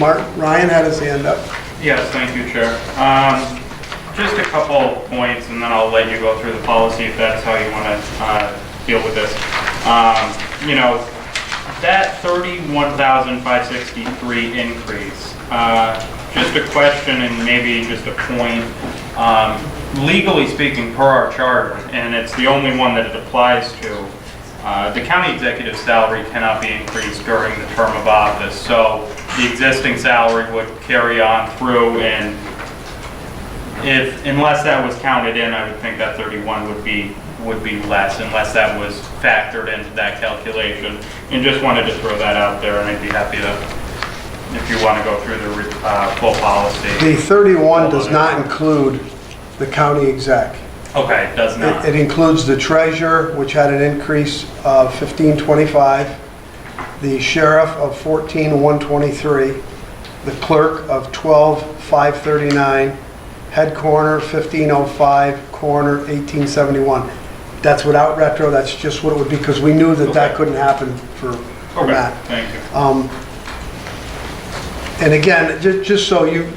Ryan had his hand up. Yes, thank you, Chair. Just a couple points, and then I'll let you go through the policy if that's how you want to deal with this. You know, that 31,563 increase, just a question and maybe just a point. Legally speaking, per our charter, and it's the only one that it applies to, the county executive salary cannot be increased during the term of office. So the existing salary would carry on through, and unless that was counted in, I would think that 31 would be less, unless that was factored into that calculation. And just wanted to throw that out there, and I'd be happy to, if you want to go through the full policy. The 31 does not include the county exec. Okay, it does not. It includes the treasurer, which had an increase of $15.25, the sheriff of $14,123, the clerk of $12,539, head coroner $15.05, coroner $18.71. That's without retro. That's just what it would be, because we knew that that couldn't happen for Matt. Thank you. And again, just so you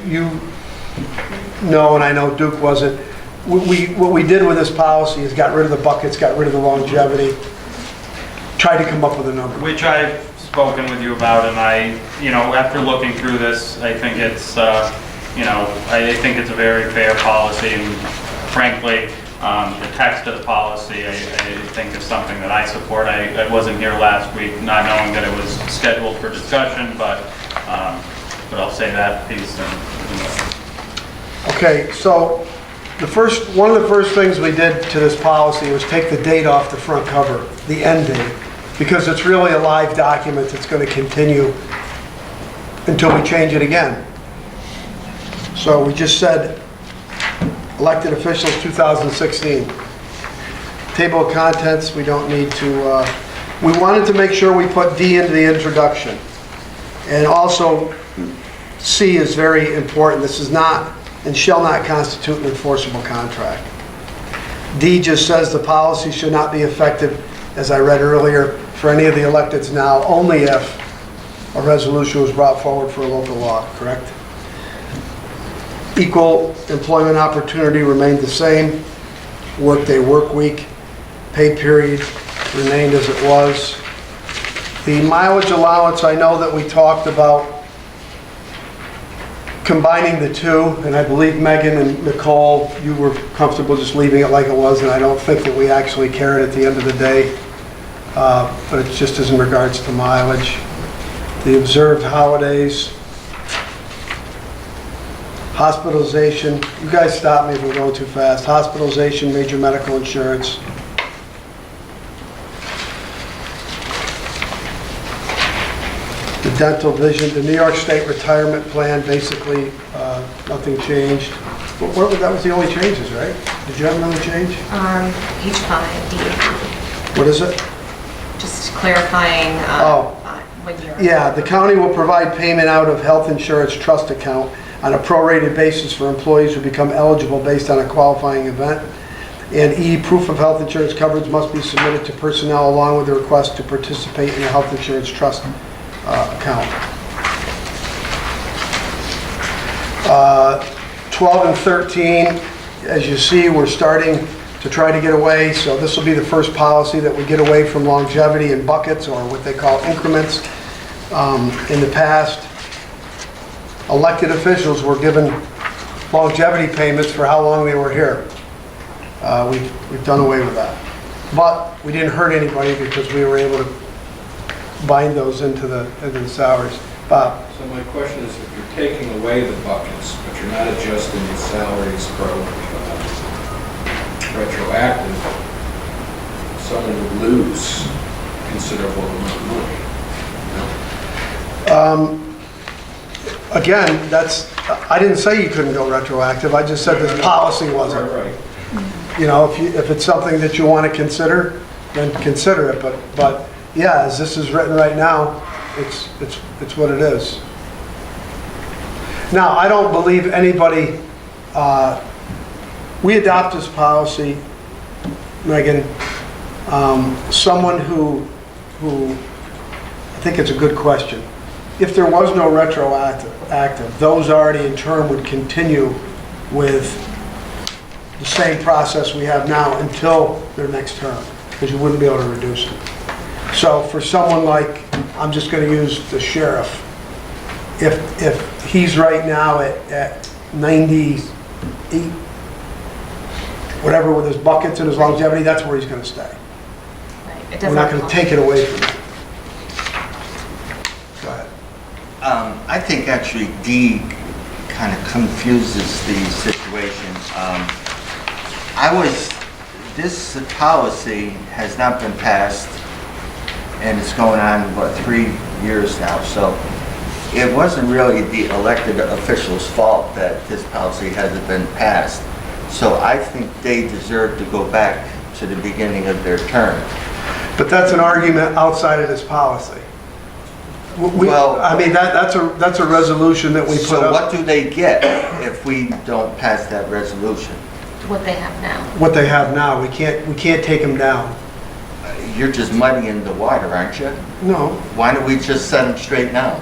know, and I know Duke wasn't, what we did with this policy is got rid of the buckets, got rid of the longevity, tried to come up with a number. Which I've spoken with you about, and after looking through this, I think it's, I think it's a very fair policy, and frankly, the text of the policy, I think is something that I support. I wasn't here last week, not knowing that it was scheduled for discussion, but I'll say that piece. Okay, so one of the first things we did to this policy was take the date off the front cover, the end date, because it's really a live document that's going to continue until we change it again. So we just said elected officials 2016. Table of contents, we don't need to, we wanted to make sure we put D into the introduction. And also C is very important. This is not and shall not constitute an enforceable contract. D just says the policy should not be effective, as I read earlier, for any of the electeds now, only if a resolution was brought forward for a local law, correct? Equal employment opportunity remained the same. Workday, work week, pay period remained as it was. The mileage allowance, I know that we talked about combining the two, and I believe Megan and Nicole, you were comfortable just leaving it like it was, and I don't think that we actually care it at the end of the day, but it's just as in regards to mileage. The observed holidays, hospitalization, you guys stop me if we're going too fast, hospitalization, major medical insurance. The dental vision, the New York State retirement plan, basically nothing changed. That was the only changes, right? Did you have another change? Page 5, D. What is it? Just clarifying what year. Yeah, the county will provide payment out of health insurance trust account on a prorated basis for employees who become eligible based on a qualifying event. And E, proof of health insurance coverage must be submitted to personnel along with the request to participate in a health insurance trust account. 12 and 13, as you see, we're starting to try to get away. So this will be the first policy that we get away from longevity in buckets, or what they call increments. In the past, elected officials were given longevity payments for how long they were here. We've done away with that. But we didn't hurt anybody because we were able to bind those into the salaries. Bob? So my question is, if you're taking away the buckets, but you're not adjusting the salaries retroactive, someone would lose considerable amount of money. Again, I didn't say you couldn't go retroactive. I just said this policy wasn't. Right. You know, if it's something that you want to consider, then consider it. But yeah, as this is written right now, it's what it is. Now, I don't believe anybody. We adopt this policy, Megan. Someone who I think it's a good question. if there was no retroactive, those already in term would continue with the same process we have now until their next term, because you wouldn't be able to reduce them. So for someone like, I'm just going to use the sheriff, if he's right now at 98, whatever, with his buckets and his longevity, that's where he's going to stay. Right. It We're not going to take it away from him. Go ahead. I think actually D kind of confuses the situation. This policy has not been passed, and it's going on, what, 3 years now, so it wasn't really the elected officials' fault that this policy hasn't been passed. So I think they deserve to go back to the beginning of their term. But that's an argument outside of this policy. Well- I mean, that's a resolution that we put So up. what do they get if we don't pass that resolution? What they have now. What they have now, we can't take them down. You're just muddying the water, aren't you? No, Why don't we just set them straight now?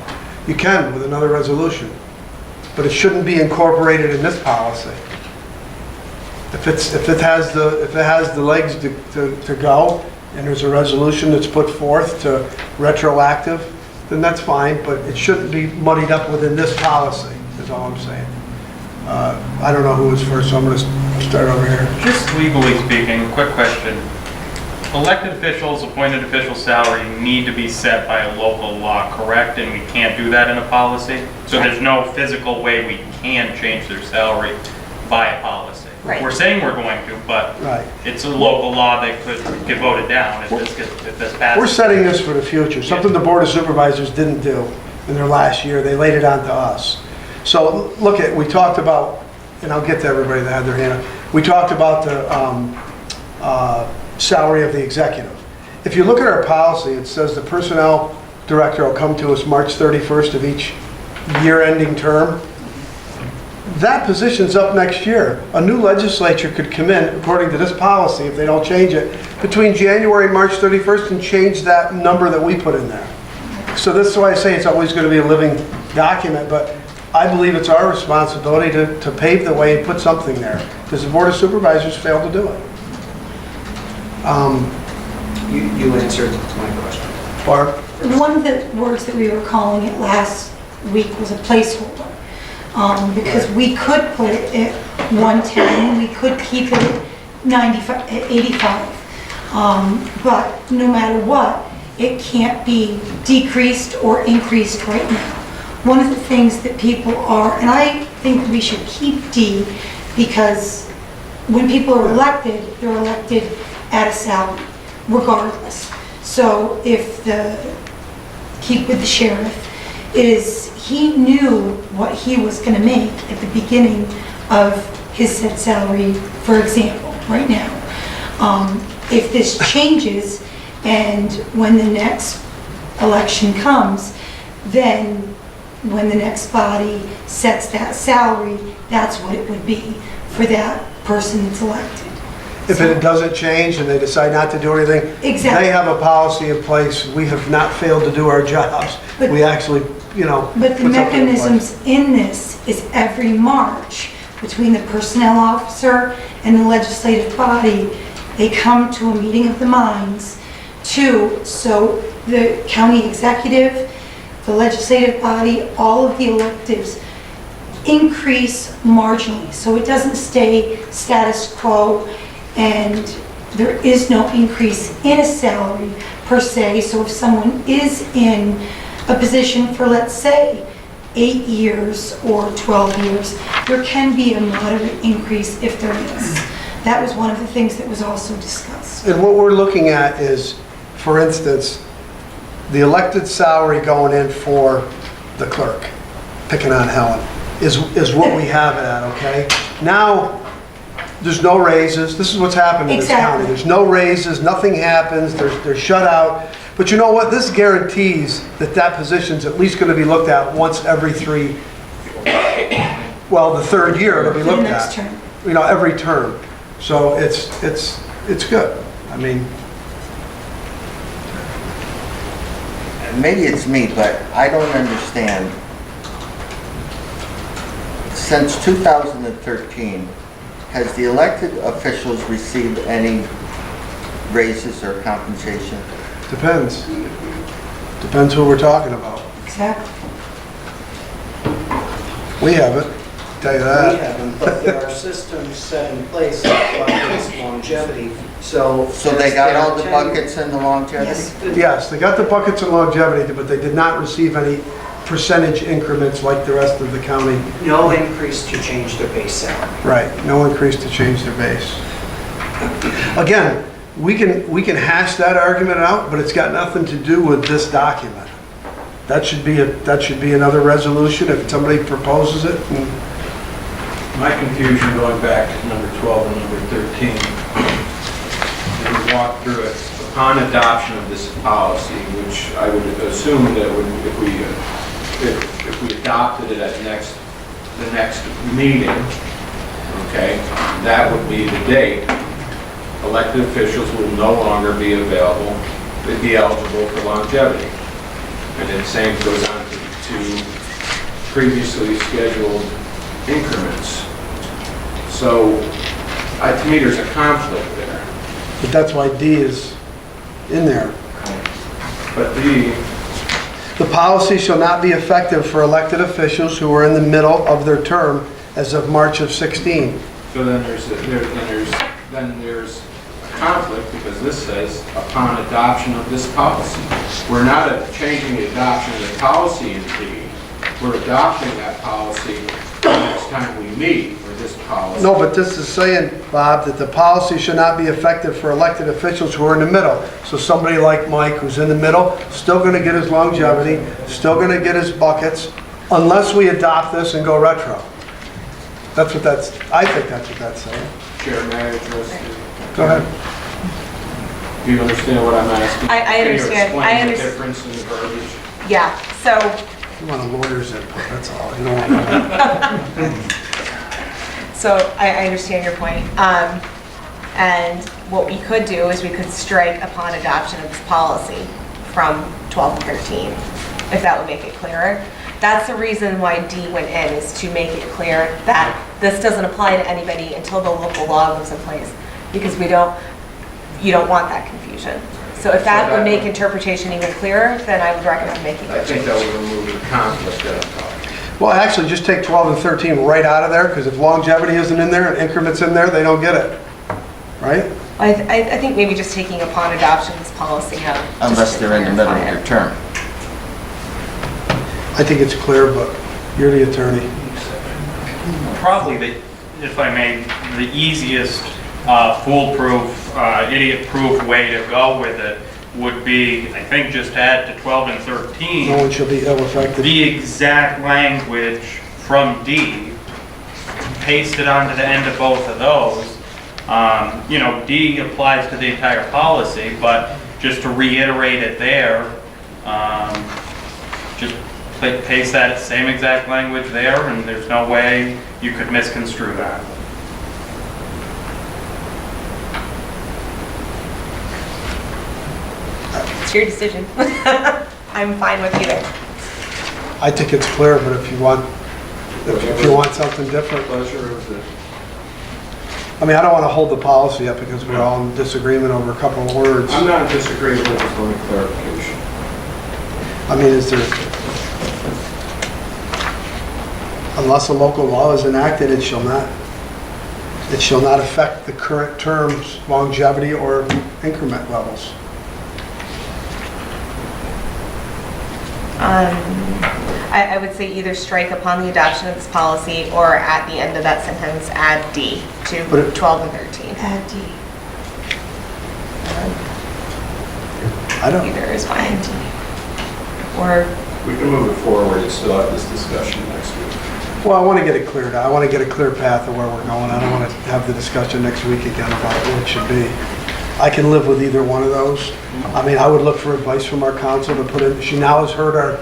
you can with another resolution, but it shouldn't be incorporated in this policy. If it has the legs to go, and there's a resolution that's put forth to retroactive, then that's fine, but it shouldn't be muddied up within this policy, is all I'm saying. I don't know who was first, so I'm going to start over here. Just legally speaking, quick question. Elected officials, appointed official salary need to be set by a local law, correct? And we can't do that in a policy? So there's no physical way we can change their salary by a policy? Right. We're saying we're going to, but Right. it's a local law that could get voted down if this passes. We're setting this for the future, something the Board of Supervisors didn't do in their last year. They laid it on to us. So look we talked about, and I'll get to everybody that had their hand up. We talked about the salary of the executive. If you look at our policy, it says the personnel director will come to us March 31st of each year-ending term. That position's up next year. A new legislature could come in, according to this policy, if they don't change it, between January and March 31st and change that number that we put in there. So this is why I say it's always going to be a living document, but I believe it's our responsibility to pave the way and put something there, because the Board of Supervisors failed to do it. You answered my question. Barb? One of the words that we were calling it last week was a placeholder. Because we could put it at 110, we could keep it at 95, at 85. But no matter what, it can't be decreased or increased right now. One of the things that people are, and I think we should keep D, because when people are elected, they're elected at a salary, regardless. So if keep with the sheriff, he knew what he was going to make at the beginning of his set salary, for example, right now. If this changes and when the next election comes, then when the next body sets that salary, that's what it would be for that person that's elected. If it doesn't change and they decide not to do anything, Exactly. they have a policy in place. We have not failed to do our jobs. But- We actually, But the put something in place. mechanisms in this is every March, between the personnel officer and the legislative body, they come to a meeting of the minds so the county executive, the legislative body, all of the electives increase marginally. So it doesn't stay status quo and there is no increase in a salary per se. So if someone is in a position for, let's say, 8 years or 12 years, there can be a moderate increase if there is. That was one of the things that was also discussed. And what we're looking at is, for instance, the elected salary going in for the clerk, picking on Helen, is what we have it at, okay? Now, there's no raises. This is what's happened in this Exactly. county. There's no raises, nothing happens, they're shut out. But you know what? This guarantees that position's at least going to be looked at once every the third year it'll be For the looked next at. term. You know, every term. So it's good. I mean, And maybe it's me, but I don't understand. Since 2013, has the elected officials received any raises or compensation? Depends. Depends who we're talking about. Exactly. We haven't, tell you We that. haven't, but there are systems set in place that buckets longevity, so. So they got all the buckets and the longevity? Yes. Yes, they got the buckets and longevity, but they did not receive any percentage increments like the rest of the county. No increase to change their base salary. Right, no increase to change their base. Again, we can hash that argument out, but it's got nothing to do with this document. That should be another resolution if somebody proposes it. And My confusion going back to number 12 and number 13, we walked through it. Upon adoption of this policy, which I would assume that would, if we adopted it at the next meeting, okay, that would be the date. Elected officials will no longer be available, they'd be eligible for longevity. And then same goes on to previously scheduled increments. So, to me, there's a conflict there. But that's why D is in there. But The policy shall not be effective for elected officials who are in the middle of their term as of March of 16. so then there's a conflict because this says upon adoption of this policy. We're not changing the adoption of the policy in D. We're adopting that policy the next time we meet for this policy. No, but this is saying, Bob, that the policy should not be effective for elected officials who are in the middle. So somebody like Mike, who's in the middle, still going to get his longevity, still going to get his buckets, unless we adopt this and go retro. I think that's what that's saying. Chair, may I address you? Go ahead. Do you understand what I'm asking? I understand. Can I you explain the understand. difference in the verbiage? Yeah, so, You want a lawyer's input, that's all. You don't want I understand your point. And what we could do is we could strike upon adoption of this policy from 12 and 13, if that would make it clearer. That's the reason why D went in, is to make it clear that this doesn't apply to anybody until the local law goes in place. Because you don't want that confusion. So if that would make interpretation even clearer, then I would recommend making I that think change. that would remove the conflict that I'm talking about. Well, actually, just take 12 and 13 right out of there, because if longevity isn't in there and increments in there, they don't get it. Right? I think maybe just taking upon adoption of this policy out. just Unless to they're in the middle of clarify their it. term. I think it's clear, but you're the attorney. Probably if I may, the easiest foolproof, idiot-proof way to go with it would be, I think, just add to 12 and 13. No one shall be ill affected. The exact language from D, paste it onto the end of both of those. D applies to the entire policy, but just to reiterate it there, just paste that same exact language there, and there's no way you could misconstrue that. It's your decision. I'm fine with either. I think it's clear, but if you want something different, Pleasure of the I mean, I don't want to hold the policy up because we're all in disagreement over a couple of words. I'm not disagreeing with this, only clarification. I mean, is there, unless a local law is enacted, it shall not affect the current term's longevity or increment levels. I would say either strike upon the adoption of this policy, or at the end of that sentence, add D to But it- 12 and 13. Add D. I don't, Either is fine. Or, We can move it forward and still have this discussion next week. well, I want to get it cleared out. I want to get a clear path of where we're going. I don't want to have the discussion next week again about what it should be. I can live with either one of those. I mean, I would look for advice from our council to put in, she now has heard our,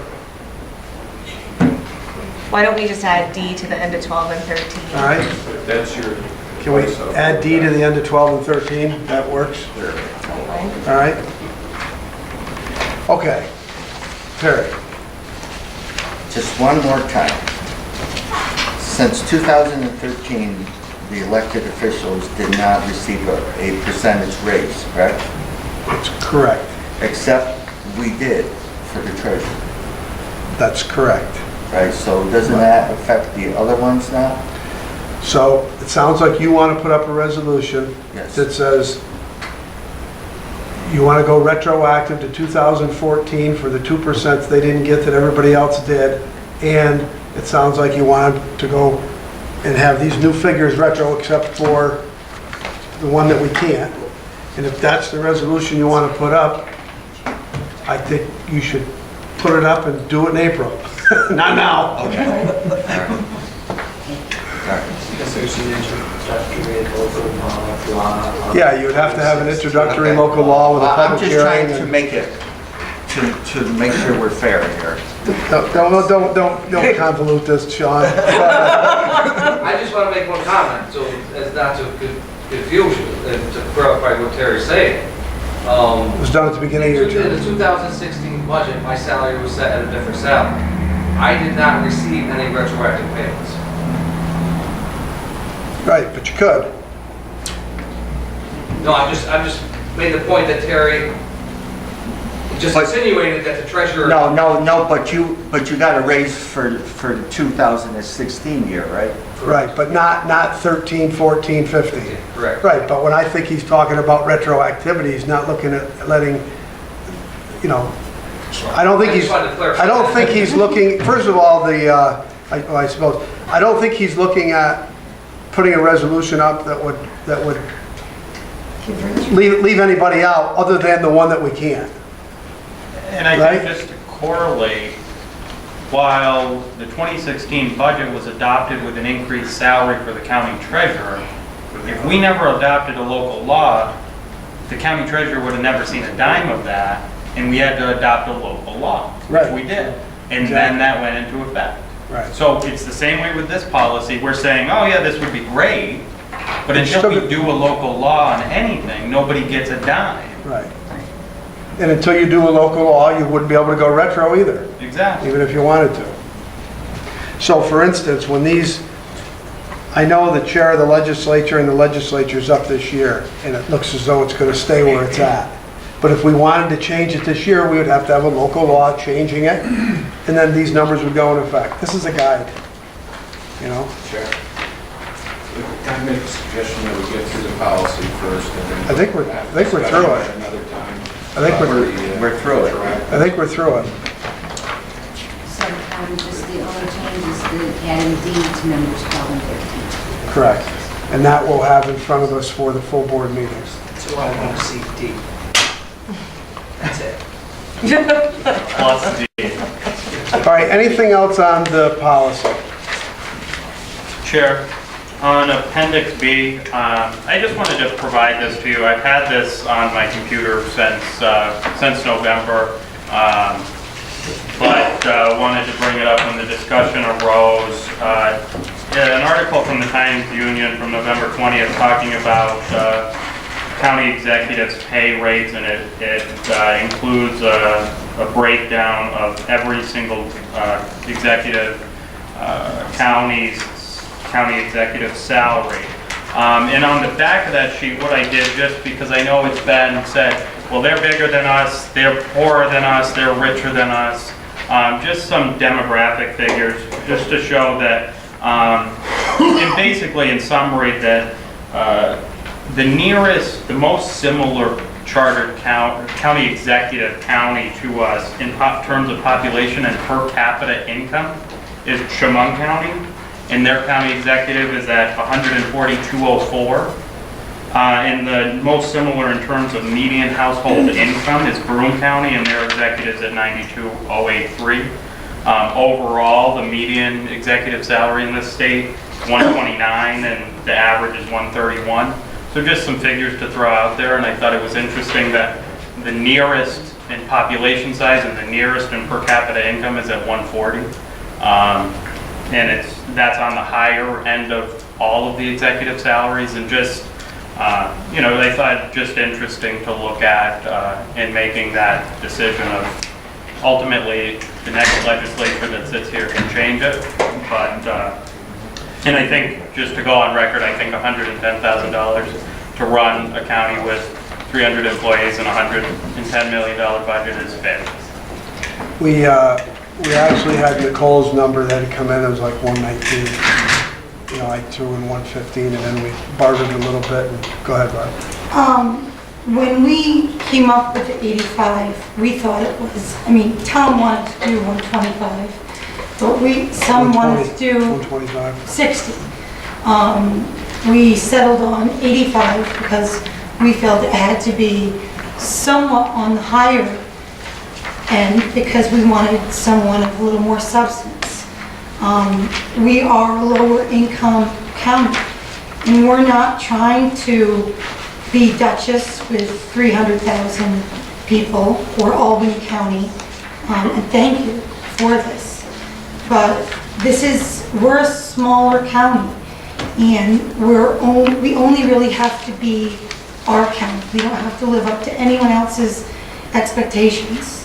why don't we just add D to the end of 12 and 13? all right? If that's your... Can we add D to the end of 12 and 13? That works? Fine. All right? Okay. Perry. Just one more time. Since 2013, the elected officials did not receive a percentage raise, correct? That's correct. Except we did for the treasurer, That's correct. right? So doesn't that affect the other ones now? So it sounds like you want to put up a resolution Yes. that says you want to go retroactive to 2014 for the 2% they didn't get that everybody else did. And it sounds like you want to go and have these new figures retro except for the one that we can't. And if that's the resolution you want to put up, I think you should put it up and do it in April. Not now. Okay. All right. Yeah, you would have to have an introductory local law with a I'm public just hearing. trying to and- make it, to make sure we're fair here. Don't convolute this, Sean. I just want to make one comment, so as not to confuse you, and to clarify what Terry's saying. It was done at the beginning of your In the term. 2016 budget, my salary was set at a different salary. I did not receive any retroactive payments. Right, but you could. No, I'm just made the point that Terry just But- insinuated that the treasurer. No, but you got a raise for the 2016 year, right? Right, but not 13, 14, 15. Correct. Right, but when I think he's talking about retroactivity, he's not looking at letting, you know, I don't think I he's, just wanted to clarify I don't that. think he's looking, first of all, I suppose, I don't think he's looking at putting a resolution up that would leave anybody out other than the one that we can't. And I Right? think just to correlate, while the 2016 budget was adopted with an increased salary for the county treasurer, if we never adopted a local law, the county treasurer would have never seen a dime of that, and we had to adopt a local law, which Right. we did. And Exactly. then that went into effect. Right. So it's the same way with this policy. We're saying, oh yeah, this would be great, but You until still we get- do a local law on anything, nobody gets a dime. Right. And until you do a local law, you wouldn't be able to go retro either, Exactly. even if you wanted to. So for instance, when these, I know the chair of the legislature and the legislature's up this year, and it looks as though it's going to stay where it's at. But if we wanted to change it this year, we would have to have a local law changing it, and then these numbers would go in effect. This is a guide, you know? Chair, can I make a suggestion that we get through the policy first and then... I think we're through it. Another time. I think we're through it. I think we're through it. So, just the only change is the adding D to numbers 12 and 13. Correct. And that we'll have in front of us for the full board meetings. So I want to see D. That's it. Plus D. All right, anything else on the policy? Chair, on Appendix B, I just wanted to provide this to you. I've had this on my computer since November, but wanted to bring it up when the discussion arose. An article from the Times-Union from November 20th talking about county executives' pay rates, and it includes a breakdown of every single executive county executive salary. And on the back of that sheet, what I did, just because I know it's been said, well, they're bigger than us, they're poorer than us, they're richer than us, just some demographic figures, just to show that, and basically in summary, that the most similar chartered county executive county to us in terms of population and per capita income is Chemung County, and their county executive is at 142.04. And the most similar in terms of median household income is Broome County, and their executive's at 92.083. Overall, the median executive salary in this state is 129, and the average is 131. So just some figures to throw out there, and I thought it was interesting that the nearest in population size and the nearest in per capita income is at 140. And that's on the higher end of all of the executive salaries, and just, I thought just interesting to look at in making that decision of, ultimately, the next legislature that sits here can change it, but, and I think, just to go on record, I think $110,000 to run a county with 300 employees and $110 million budget is fair. We actually had Nicole's number that had come in, it was like 119. You know, I threw in 115 and then we bartered a little bit. And go ahead, Barb. When we came up with the 85, we thought it was, I mean, Tom wanted to do 125, but some wanted to do 125. 60. We settled on 85 because we felt it had to be somewhat on the higher end because we wanted someone of a little more substance. We are a lower income county, and we're not trying to be Dutchess with 300,000 people or Albany County, and thank you for this. But we're a smaller county, and we only really have to be our county. We don't have to live up to anyone else's expectations.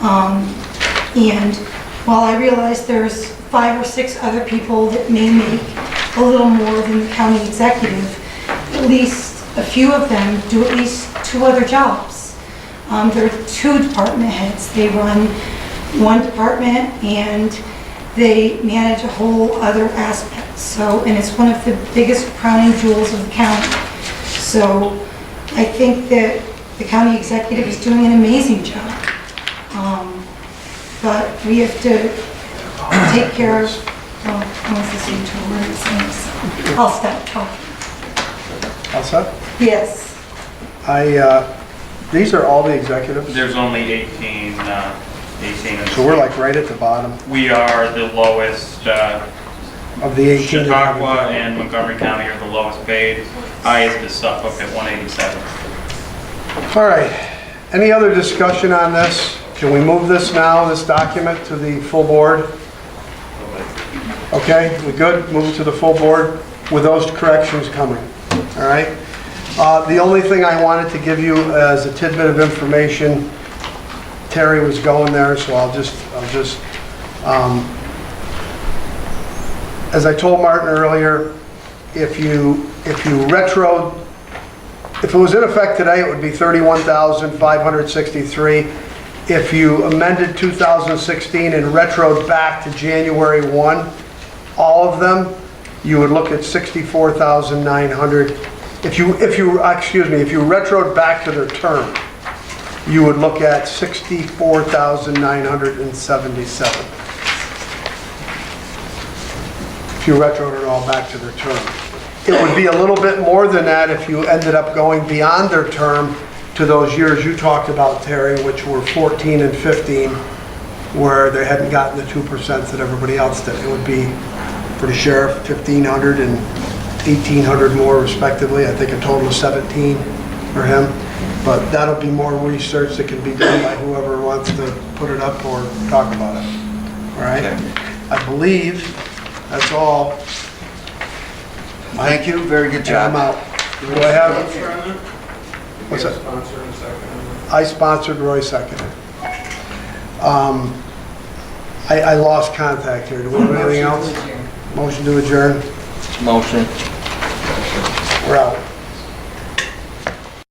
And while I realize there's 5 or 6 other people that may make a little more than the county executive, at least a few of them do at least 2 other jobs. There are 2 department heads. They run 1 department and they manage a whole other aspect. So, and it's one of the biggest crowning jewels of the county. So I think that the county executive is doing an amazing job. But we have to take care of, well, I was listening to a word of saying, so I'll stop talking. All set? Yes. These are all the executives? There's only 18 in the So we're like right at the bottom We are the lowest, of the 18. Chautauqua and Montgomery County are the lowest paid. Highest is Suffolk at 187. All right. Any other discussion on this? Can we move this now, this document, to the full board? Okay, we good? Move it to the full board with those corrections coming. All right? The only thing I wanted to give you as a tidbit of information, Terry was going there, so I'll just as I told Martin earlier, if it was in effect today, it would be $31,563. If you amended 2016 and retroed back to January 1, all of them, you would look at $64,900. If you retroed back to their term, you would look at $64,977. If you retroed it all back to their term. It would be a little bit more than that if you ended up going beyond their term to those years you talked about, Terry, which were 14 and 15, where they hadn't gotten the 2% that everybody else did. It would be, for the sheriff, $1,500 and $1,800 more respectively. I think a total of 17 for him. But that'll be more research that can be done by whoever wants to put it up or talk about it. All right? I believe that's all. Thank you, very good And I'm job. out. Do I have? What's that? Sponsor and second. I sponsored, Roy seconded. I lost contact here. Do we have anything else? Motion to adjourn? Motion. We're out.